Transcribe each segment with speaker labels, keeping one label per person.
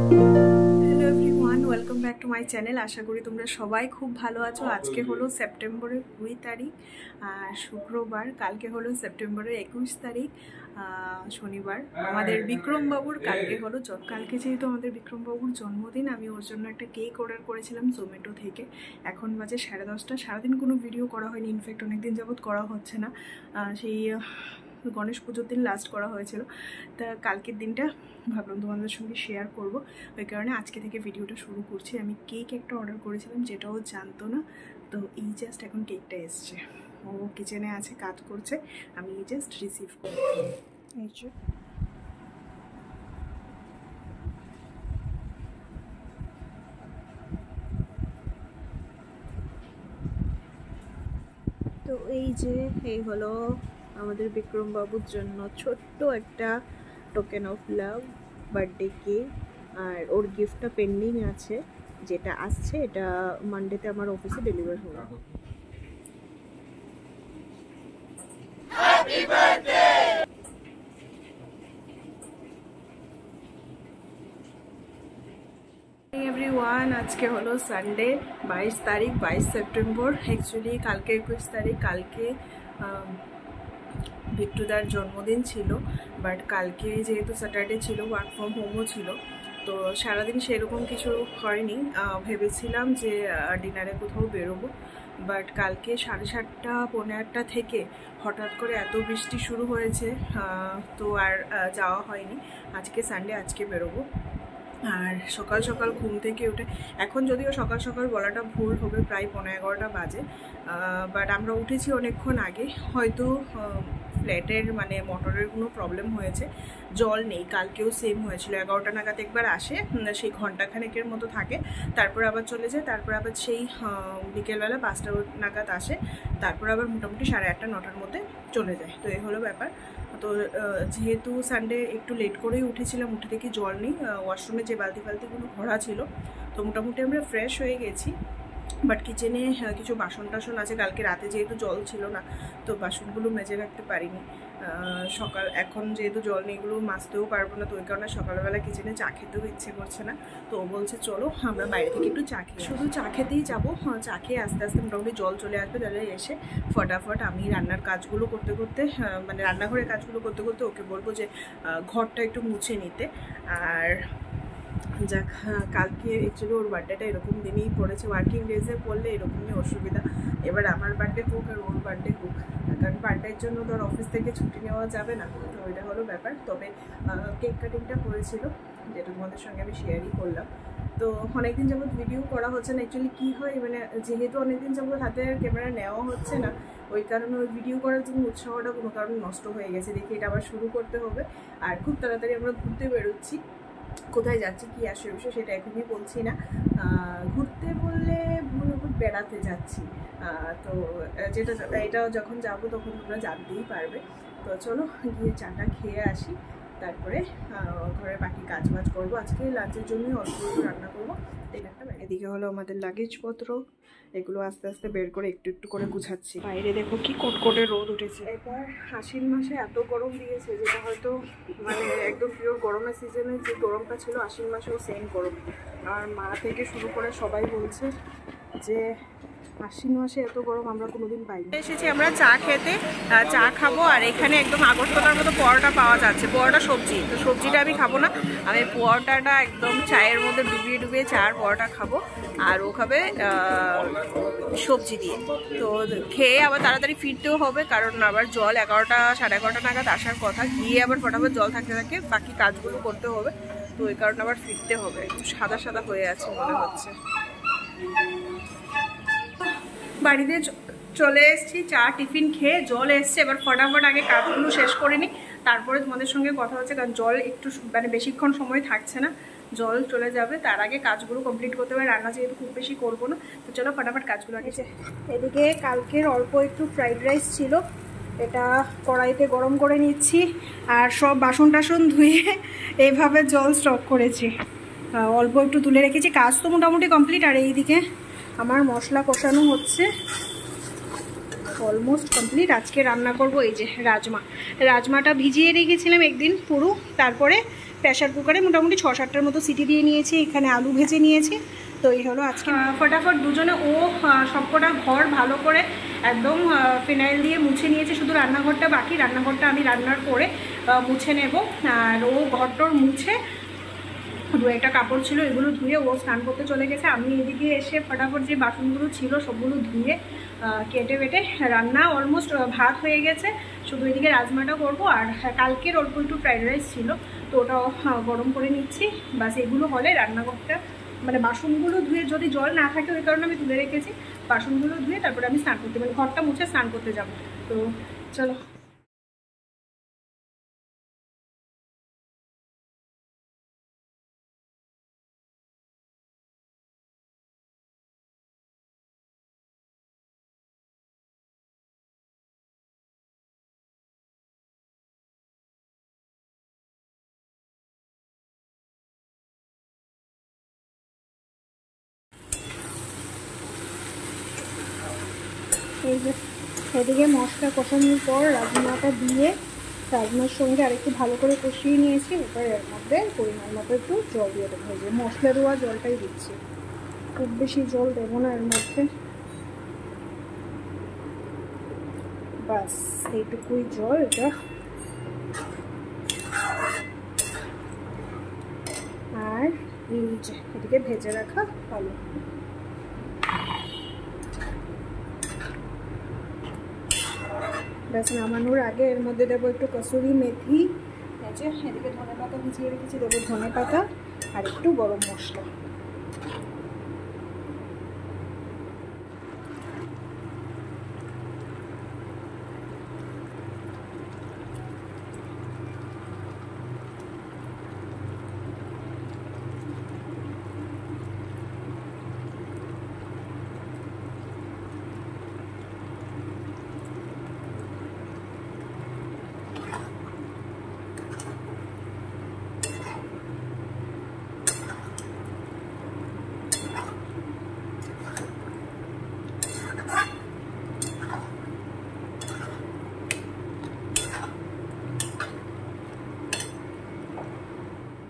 Speaker 1: Hello everyone, welcome back to my channel. আশা করি তোমরা সবাই খুব ভালো আছো। আজকে হলো সেপ্টেম্বরের 20 তারিখ আর শুক্রবার। কালকে হলো সেপ্টেম্বরের 21 তারিখ শনিবার। আমাদের বিক্রমবাবুর কালকে যেহেতু আমাদের বিক্রমবাবুর জন্মদিন, আমি ওর জন্য একটা কেক অর্ডার করেছিলাম জোম্যাটো থেকে। এখন বাজে 10:30। সারাদিন কোনো ভিডিও করা হয়নি, ইনফ্যাক্ট অনেকদিন যাবৎ করা হচ্ছে না। সেই গণেশ পুজোর দিন লাস্ট করা হয়েছিল। তা কালকের দিনটা ভাবলাম তোমাদের সঙ্গে শেয়ার করব, ওই কারণে আজকে থেকে ভিডিওটা শুরু করছি। আমি কেক একটা অর্ডার করেছিলাম, যেটাও জানতো না। তো এই জাস্ট এখন কেকটা এসছে, ও কিচেনে আছে, কাজ করছে, আমি জাস্ট রিসিভ করব। এই যে তো এই হলো আমাদের বিক্রমবাবুর জন্য ছোট্ট একটা token of love birthday cake. আর ওর গিফটটা পেন্ডিং আছে, যেটা আসছে এটা মানডেতে আমার অফিসে ডেলিভার হবে। এভরিওয়ান, আজকে হলো সানডে 22 তারিখ, 22 সেপ্টেম্বর। অ্যাকচুয়ালি কালকে 21 তারিখ। কালকে বিট্টুদার জন্মদিন ছিল, বাট কালকে যেহেতু স্যাটারডে ছিল, ওয়ার্ক ফ্রম হোমও ছিল, তো সারাদিন সেরকম কিছু হয়নি। ভেবেছিলাম যে ডিনারে কোথাও বেরোবো, বাট কালকে 7:30 পৌনে 8টা থেকে হঠাৎ করে এত বৃষ্টি শুরু হয়েছে, তো আর যাওয়া হয়নি। আজকে সানডে, আজকে বেরোবো। আর সকাল সকাল ঘুম থেকে উঠে, এখন যদিও সকাল সকাল বলাটা ভুল হবে, প্রায় 11:15 বাজে, বাট আমরা উঠেছি অনেকক্ষণ আগে। হয়তো ফ্ল্যাটের মানে মোটরের কোনো প্রবলেম হয়েছে, জল নেই। কালকেও সেম হয়েছিল, 11টা নাগাদ একবার আসে, সেই ঘন্টাখানেকের মতো থাকে, তারপর আবার চলে যায়, তারপর আবার সেই বিকেলবেলা 5টা নাগাদ আসে, তারপর আবার মোটামুটি 8:30 9টার মধ্যে চলে যায়। তো এই হলো ব্যাপার। তো যেহেতু সানডে একটু লেট করেই উঠেছিলাম, উঠে দেখি জল নেই। ওয়াশরুমে যে বালতিগুলো ভরা ছিল, তো মোটামুটি আমরা ফ্রেশ হয়ে গেছি। বাট কিচেনে কিছু বাসন টাসন আছে, কালকে রাতে যেহেতু জল ছিল না, তো বাসনগুলো মেজে রাখতে পারিনি। এখন যেহেতু জল নেই, এগুলো মাজতেও পারবো না, তো ওই কারণে সকালবেলা কিচেনে চা খেতেও ইচ্ছে করছে না। তো ও বলছে চলো আমরা বাইরে থেকে একটু চা খেয়ে, শুধু চা খেতেই যাবো। চা খেয়ে আস্তে আস্তে মোটামুটি জল চলে আসবে, তাহলে এসে ফটাফট আমি রান্নার কাজগুলো করতে করতে, মানে রান্নাঘরের কাজগুলো করতে করতে ওকে বলবো যে ঘরটা একটু মুছে নিতে। আর যাক, কালকে অ্যাকচুয়ালি ওর বার্থডেটা এরকম দিনেই পড়েছে, ওয়ার্কিং ডেজে পড়লে এরকমই অসুবিধা। এবার আমার বার্থডে হোক আর ওর বার্থডে হোক, কারণ বার্থডের জন্য তো আর অফিস থেকে ছুটি নেওয়া যাবে না, তো ওইটা হলো ব্যাপার। তবে কেক কাটিংটা হয়েছিল, যেটা তোমাদের সঙ্গে আমি শেয়ারই করলাম। তো অনেকদিন যাবত ভিডিও করা হচ্ছে না। অ্যাকচুয়ালি কী হয়, মানে যেহেতু অনেকদিন যাবত হাতে ক্যামেরা নেওয়া হচ্ছে না, ওই কারণে ওই ভিডিও করার জন্য উৎসাহটা কোনো কারণে নষ্ট হয়ে গেছে। দেখি এটা আবার শুরু করতে হবে। আর খুব তাড়াতাড়ি আমরা ঘুরতে বেরোচ্ছি, কোথায় যাচ্ছি কি আসে বিষয় সেটা এখনই বলছি না। ঘুরতে বললে ভুল, বেড়াতে যাচ্ছি। তো এটা যখন যাবো তখন তোমরা জানতেই পারবে। তো চলো গিয়ে চাটা খেয়ে আসি, তারপরে ঘরের বাকি কাজবাজ করবো। আজকে লাঞ্চের জন্যই অল্প একটু রান্না করবো। এদিকে হলো আমাদের লাগেজপত্র, এগুলো আস্তে আস্তে বের করে একটু একটু করে গুছাচ্ছি। বাইরে দেখো কি কটকটে রোদ উঠেছে। এবার আশ্বিন মাসে এত গরম দিয়েছে, যেটা হয়তো মানে একদম পিওর গরমের সিজনে যে গরমটা ছিল, আশ্বিন মাসেও সেম গরম। আর মা থেকে শুরু করে সবাই বলছে যে আশ্বিন মাসে এত গরম আমরা কোনোদিন পাইনি। এসেছি আমরা চা খেতে, চা খাবো। আর এখানে একদম আগরতলার মতো পরোটা পাওয়া যাচ্ছে, পরোটা সবজি। তো সবজিটা আমি খাবো না, আমি পরোটাটা একদম চায়ের মধ্যে ডুবিয়ে ডুবিয়ে চার পরোটা খাবো, আর ও খাবে সবজি দিয়ে। তো খেয়ে আবার তাড়াতাড়ি ফিরতেও হবে, কারণ আবার জল 11টা 11:30 নাগাদ আসার কথা, গিয়ে আবার ফটাফট জল থাকতে থাকে বাকি কাজগুলো করতে হবে। তো ওই কারণে আবার ফিরতে হবে। সাদা সাদা হয়ে আছে মনে হচ্ছে। বাড়িতে চলে এসেছি, চা টিফিন খেয়ে, জল এসছে। এবার ফটাফট আগে কাজগুলো শেষ করে নিই, তারপরে তোমাদের সঙ্গে কথা হচ্ছে। কারণ জল একটু মানে বেশিক্ষণ সময় থাকছে না, জল চলে যাবে, তার আগে কাজগুলো কমপ্লিট করতে হবে। রান্না যেহেতু খুব বেশি করবো না, তো চলো ফটাফট কাজগুলো আগে। এদিকে কালকের অল্প একটু ফ্রাইড রাইস ছিল, এটা কড়াইতে গরম করে নিচ্ছি। আর সব বাসন টাসন ধুয়ে এইভাবে জল স্টক করেছি, অল্প একটু তুলে রেখেছি। কাজ তো মোটামুটি কমপ্লিট। আর এইদিকে আমার মশলা কষানো হচ্ছে, অলমোস্ট কমপ্লিট। আজকে রান্না করব এই যে রাজমাটা ভিজিয়ে রেখেছিলাম একদিন পুরো, তারপরে
Speaker 2: প্রেশার কুকারে মোটামুটি 6-7টার মতো সিটি দিয়ে নিয়েছি। এখানে আলু ভেজে নিয়েছি। তো এই হলো আজকে ফটাফট দুজনে সবকটা ঘর ভালো করে একদম ফিনাইল দিয়ে মুছে নিয়েছে, শুধু রান্নাঘরটা বাকি। রান্নাঘরটা আমি রান্নার পরে মুছে নেব। আর ও ঘরটোর মুছে দু একটা কাপড় ছিল এগুলো ধুয়ে ও স্নান করতে চলে গেছে। আমি এদিকে এসে ফটাফট যে বাসনগুলো ছিল সবগুলো ধুয়ে কেটে বেটে রান্না অলমোস্ট ভাত হয়ে গেছে, শুধু এদিকে রাজমাটা করবো। আর কালকের অল্প একটু ফ্রাইড রাইস ছিল, তো ওটাও গরম করে নিচ্ছি। বাস এগুলো হলে রান্নাঘরটা মানে বাসনগুলো ধুয়ে, যদি জল না থাকে ওই কারণে আমি তুলে রেখেছি, বাসনগুলো ধুয়ে তারপরে আমি স্নান করতে মানে ঘরটা মুছে স্নান করতে যাব। তো চলো। এই যে এদিকে মশলা কষানোর পর রাজমাটা দিয়ে রাজমার সঙ্গে আরেকটু ভালো করে কষিয়ে নিয়েছি। এবার এর মধ্যে পরিমাণ মতো একটু জল দিয়ে দেবো। যে মশলা দেওয়া জলটাই দিচ্ছি, খুব বেশি জল দেবো না এর মধ্যে, বাস এইটুকুই জল। এটা আর এই যে এদিকে ভেজে রাখা আলু, ব্যাস নামানোর আগে এর মধ্যে দেবো একটু কসুরি মেথি, আছে এদিকে ধনে পাতা ভিজিয়ে রেখেছি, দেবো ধনে পাতা আর একটু গরম মশলা।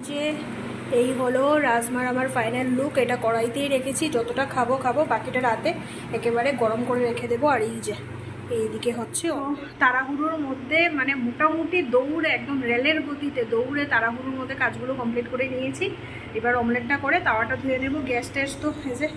Speaker 2: যে এই হলো রাজমার আমার ফাইনাল লুক। এটা কড়াইতেই রেখেছি, যতটা খাবো বাকিটা রাতে একেবারে গরম করে রেখে দেবো। আর এই যে এইদিকে হচ্ছে তাড়াহুড়োর মধ্যে মানে মোটামুটি দৌড়ে একদম রেলের গতিতে দৌড়ে তাড়াহুড়োর মধ্যে কাজগুলো কমপ্লিট করে নিয়েছি। এবার অমলেটটা করে তাওয়াটা ধুয়ে নেব। গ্যাস ট্যাস তো ভেজে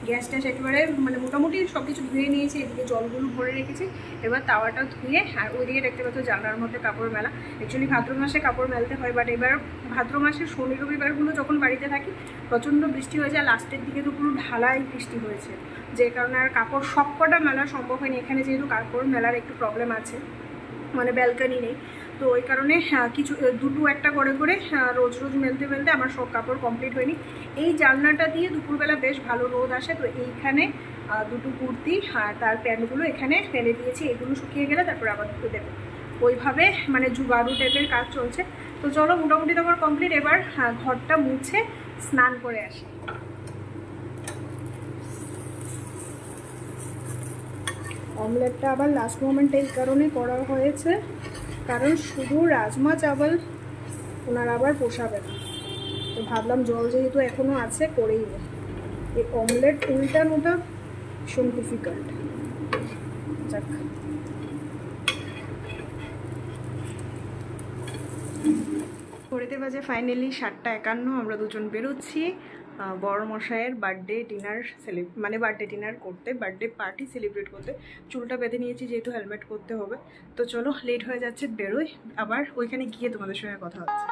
Speaker 2: গ্যাস ট্যাস একেবারে মানে মোটামুটি সব কিছু ধুয়ে নিয়েছি। এদিকে জলগুলো ভরে রেখেছি, এবার তাওয়াটা ধুয়ে। আর ওইদিকে দেখতে পাচ্ছ জানলার মধ্যে কাপড় মেলা। অ্যাকচুয়ালি ভাদ্র মাসে কাপড় মেলতে হয়, বাট এবার ভাদ্র মাসের শনি রবিবারগুলো যখন বাড়িতে থাকি প্রচণ্ড বৃষ্টি হয়ে যায়, লাস্টের দিকে তো পুরো ঢালাই বৃষ্টি হয়েছে, যে কারণে আর কাপড় সবকটা মেলা সম্ভব হয়নি। এখানে যেহেতু কাপড় মেলার একটু প্রবলেম আছে, মানে ব্যালকানি নেই, তো ওই কারণে কিছু দুটো একটা করে রোজ রোজ মেলতে মেলতে আমার সব কাপড় কমপ্লিট হয়নি। এই জানলাটা দিয়ে দুপুরবেলা বেশ ভালো রোদ আসে, তো এইখানে দুটো কুর্তি আর তার প্যান্টগুলো এখানে ফেলে দিয়েছি। এগুলো শুকিয়ে গেলে তারপর আবার ধুয়ে দেবো। ওইভাবে মানে জুগাড়ু টাইপের কাজ চলছে। তো চলো মোটামুটি তো আমার কমপ্লিট। এবার ঘরটা মুছে স্নান করে আসি। অমলেটটা আবার লাস্ট মোমেন্টে এই কারণে করা হয়েছে, কারণ শুধু রাজমা চাवल ওনার আবার পোষাবে না, তো ভাবলাম জল যেহেতু এখনও আছে করেই নেই। এই অমলেট উল্টানোটা ভীষণ ডিফিকাল্ট। যাক, ঘড়িতে বাজে ফাইনালি 7:51। আমরা দুজন বেরোচ্ছি বড় মশাইয়ের বার্থডে ডিনার মানে বার্থডে ডিনার করতে, বার্থডে পার্টি সেলিব্রেট করতে। চুলটা বেঁধে নিয়েছি যেহেতু হেলমেট করতে হবে। তো চলো, লেট হয়ে যাচ্ছে, বেরোই। আবার ওইখানে গিয়ে তোমাদের সঙ্গে কথা হচ্ছে।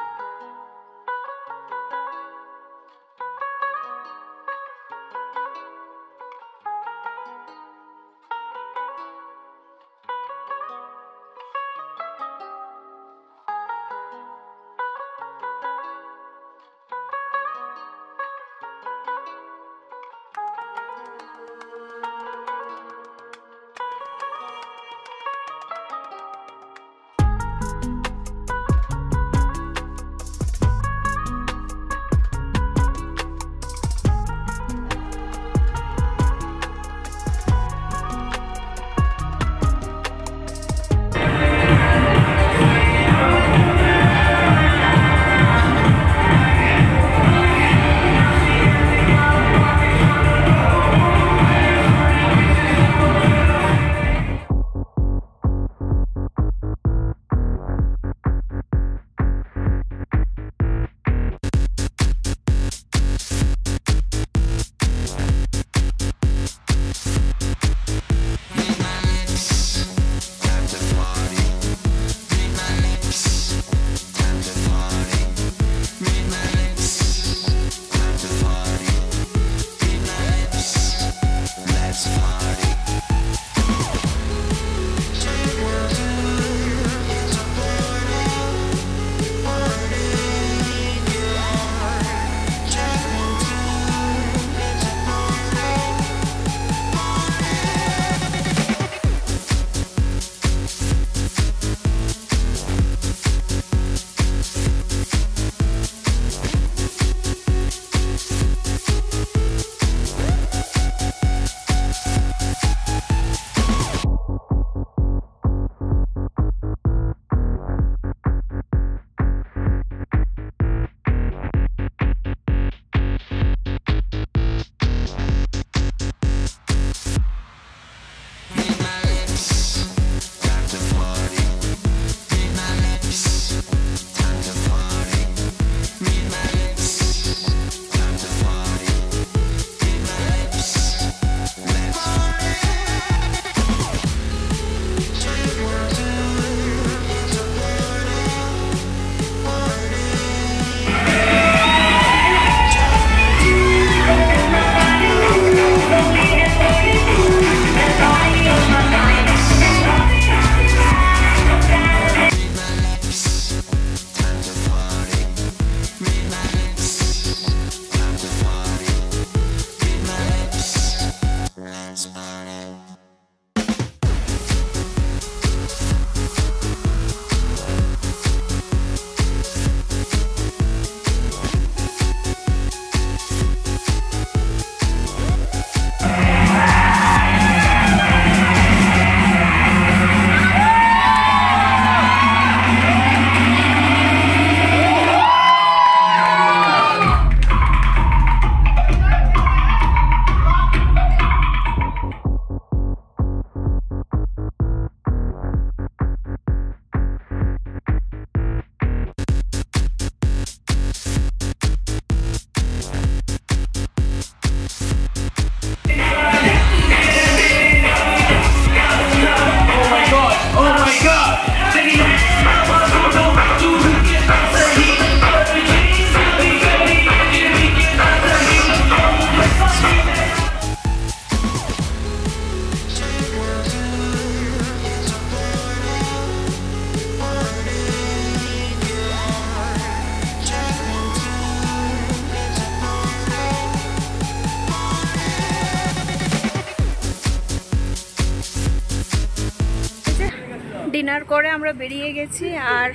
Speaker 2: করে আমরা বেরিয়ে গেছি। আর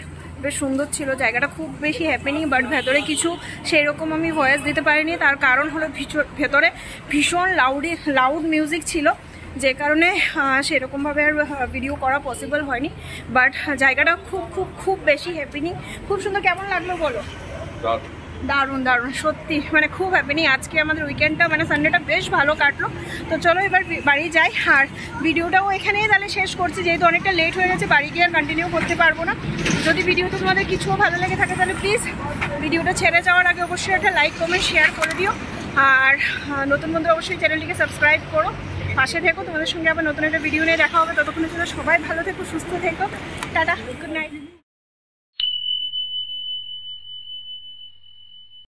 Speaker 2: বেশ সুন্দর ছিল জায়গাটা, খুব বেশি হ্যাপেনিং, বাট ভেতরে কিছু সেই রকম আমি ভয়েস দিতে পারিনি। তার কারণ হলো ভেতরে ভীষণ লাউড মিউজিক ছিল, যে কারণে সেরকমভাবে আর ভিডিও করা পসিবল হয়নি। বাট জায়গাটা খুব খুব খুব বেশি হ্যাপেনিং, খুব সুন্দর। কেমন লাগলো বলো? দারুণ দারুণ, সত্যি মানে খুব হ্যাপেনিং। আজকে আমাদের উইকেন্ডটা মানে সানডেটা বেশ ভালো কাটলো। তো চলো এবার বাড়ি যাই, আর ভিডিওটাও এখানেই তাহলে শেষ করছি, যেহেতু অনেকটা লেট হয়ে গেছে, বাড়ি গিয়ে আর কন্টিনিউ করতে পারবো না। যদি ভিডিওটা তোমাদের কিছুও ভালো লেগে থাকে তাহলে প্লিজ ভিডিওটা ছেড়ে যাওয়ার আগে অবশ্যই একটা লাইক কমেন্ট শেয়ার করে দিও। আর নতুন বন্ধু অবশ্যই চ্যানেলটিকে সাবস্ক্রাইব করো, পাশে থেকো। তোমাদের সঙ্গে আবার নতুন একটা ভিডিও নিয়ে দেখা হবে। ততক্ষণের জন্য সবাই ভালো থেকো, সুস্থ থেকো, টাটা, গুড নাইট।